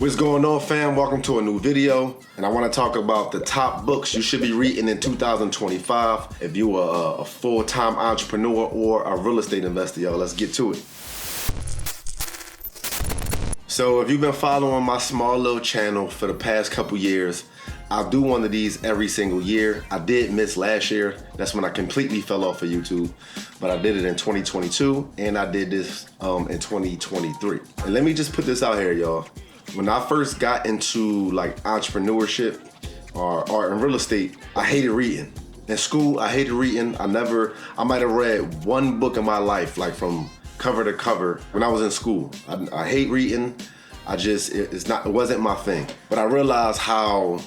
What's going on, fam? Welcome to a new video, and I want to talk about the top books you should be reading in 2025 if you are a full-time entrepreneur or a real estate investor, y'all. Let's get to it. So if you've been following my small little channel for the past couple years, I'll do one of these every single year. I did miss last year. That's when I completely fell off of YouTube, but I did it in 2022, and I did this in 2023. And let me just put this out here, y'all. When I first got into like entrepreneurship or in real estate, I hated reading. In school, I hated reading. I might have read one book in my life, like from cover to cover when I was in school. I hate reading. It wasn't my thing. But I realized how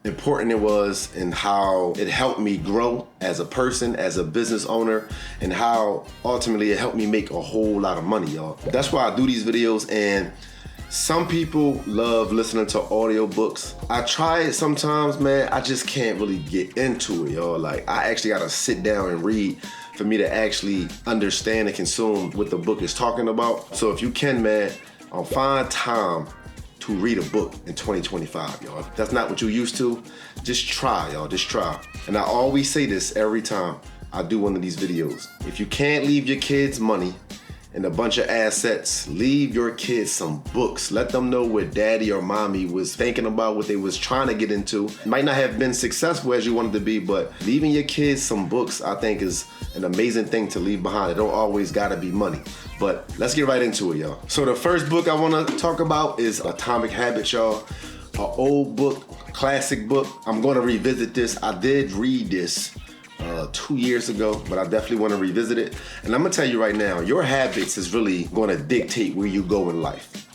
important it was and how it helped me grow as a person, as a business owner, and how ultimately it helped me make a whole lot of money, y'all. That's why I do these videos, and some people love listening to audiobooks. I try it sometimes, man. I just can't really get into it, y'all. Like, I actually gotta sit down and read for me to actually understand and consume what the book is talking about. So if you can, man, find time to read a book in 2025, y'all. If that's not what you used to, just try, y'all, just try. And I always say this every time I do one of these videos. If you can't leave your kids money and a bunch of assets, leave your kids some books. Let them know what daddy or mommy was thinking about, what they was trying to get into. Might not have been successful as you wanted to be, but leaving your kids some books, I think, is an amazing thing to leave behind. It don't always gotta be money. But let's get right into it, y'all. So the first book I wanna talk about is Atomic Habits, y'all. An old book, classic book. I'm gonna revisit this. I did read this 2 years ago, but I definitely want to revisit it. And I'm gonna tell you right now, your habits is really going to dictate where you go in life.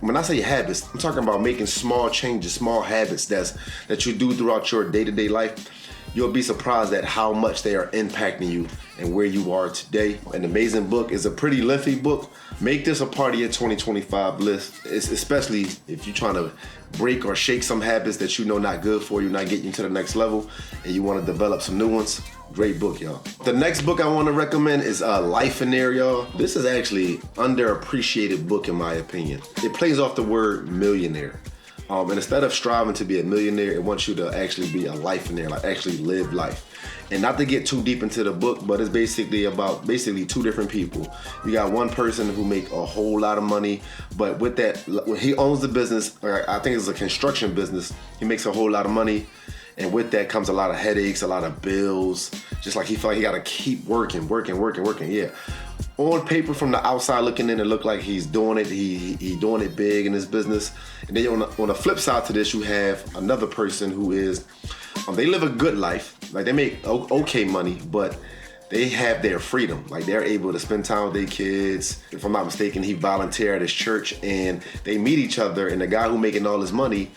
When I say habits, I'm talking about making small changes, small habits that you do throughout your day-to-day life. You'll be surprised at how much they are impacting you and where you are today. An amazing book. Is a pretty lengthy book. Make this a part of your 2025 list, especially if you're trying to break or shake some habits that you know not good for you, not getting you to the next level, and you want to develop some new ones. Great book, y'all. The next book I want to recommend is Life in There, y'all. This is actually underappreciated book in my opinion. It plays off the word millionaire. And instead of striving to be a millionaire, it wants you to actually be a life in there, like actually live life. And not to get too deep into the book, but it's basically about two different people. You got one person who make a whole lot of money, but with that, he owns the business, I think it's a construction business. He makes a whole lot of money. And with that comes a lot of headaches, a lot of bills. Just like he felt like he gotta keep working, yeah. On paper, from the outside looking in, it looked like he's doing it. He doing it big in his business. And then on the flip side to this, you have another person who is, they live a good life. Like, they make okay money, but they have their freedom. Like, they're able to spend time with their kids. If I'm not mistaken, he volunteered at his church, and they meet each other. And the guy who making all his money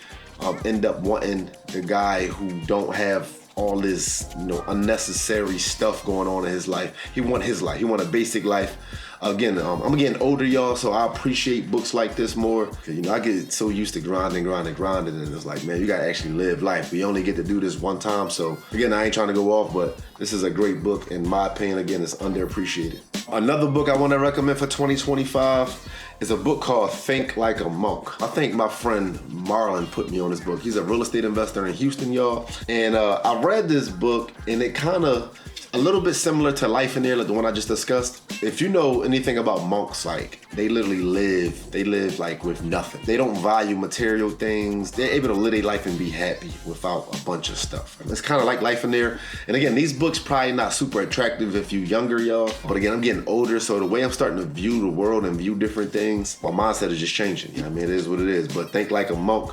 end up wanting the guy who don't have all this, unnecessary stuff going on in his life. He want his life. He want a basic life. Again, I'm getting older, y'all, so I appreciate books like this more. I get so used to grinding, and it's like, man, you gotta actually live life. We only get to do this one time. So again, I ain't trying to go off, but this is a great book. In my opinion, again, it's underappreciated. Another book I want to recommend for 2025 is a book called Think Like a Monk. I think my friend Marlon put me on this book. He's a real estate investor in Houston, y'all. And I read this book, and it kind of a little bit similar to Life in There, like the one I just discussed. If you know anything about monks, like, they literally live like with nothing. They don't value material things. They're able to live their life and be happy without a bunch of stuff. It's kind of like Life in There. And again, these books probably not super attractive if you younger, y'all. But again, I'm getting older, so the way I'm starting to view the world and view different things, my mindset is just changing. You know what I mean? It is what it is. But Think Like a Monk.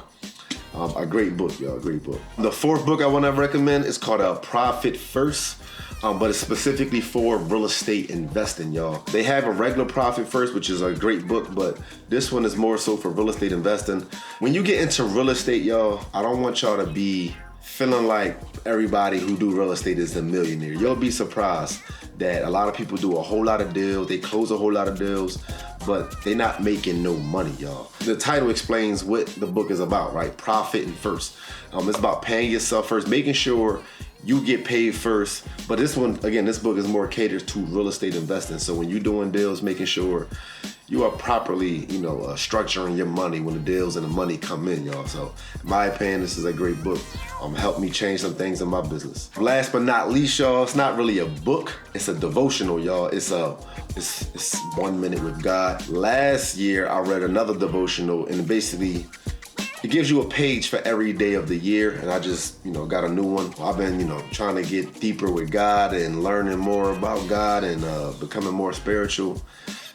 A great book, y'all, a great book. The fourth book I want to recommend is called Profit First. But it's specifically for real estate investing, y'all. They have a regular Profit First, which is a great book, but this one is more so for real estate investing. When you get into real estate, y'all, I don't want y'all to be feeling like everybody who do real estate is a millionaire. You'll be surprised that a lot of people do a whole lot of deals, they close a whole lot of deals, but they're not making no money, y'all. The title explains what the book is about, right? Profiting first. It's about paying yourself first, making sure you get paid first. But this one, again, this book is more catered to real estate investing. So when you're doing deals, making sure you are properly, structuring your money when the deals and the money come in, y'all. So in my opinion, this is a great book. Helped me change some things in my business. Last but not least, y'all, it's not really a book. It's a devotional, y'all. It's 1 minute with God. Last year, I read another devotional, and basically, it gives you a page for every day of the year, and I just, got a new one. I've been, trying to get deeper with God and learning more about God and becoming more spiritual.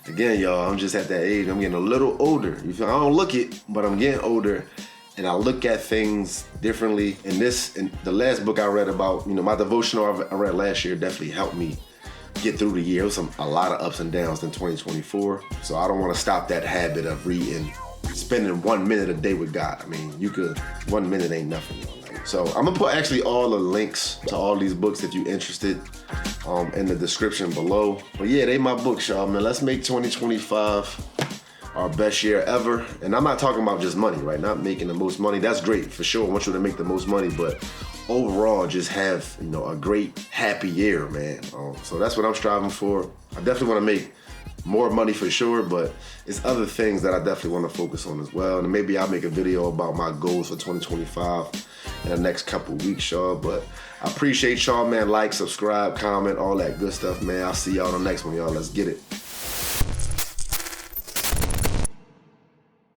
Again, y'all, I'm just at that age. I'm getting a little older. You feel? I don't look it, but I'm getting older, and I look at things differently. And the last book I read about, my devotional I read last year definitely helped me get through the year. It was a lot of ups and downs in 2024. So I don't want to stop that habit of reading. Spending 1 minute a day with God. I mean, 1 minute ain't nothing. So I'm gonna put actually all the links to all these books if you're interested in the description below. But yeah, they my books, y'all, man. Let's make 2025 our best year ever. And I'm not talking about just money, right? Not making the most money. That's great, for sure. I want you to make the most money, but overall, just have, a great, happy year, man. So that's what I'm striving for. I definitely want to make more money for sure, but it's other things that I definitely want to focus on as well. And maybe I'll make a video about my goals for 2025 in the next couple weeks, y'all. But I appreciate y'all, man. Like, subscribe, comment, all that good stuff, man. I'll see y'all on the next one, y'all. Let's get it.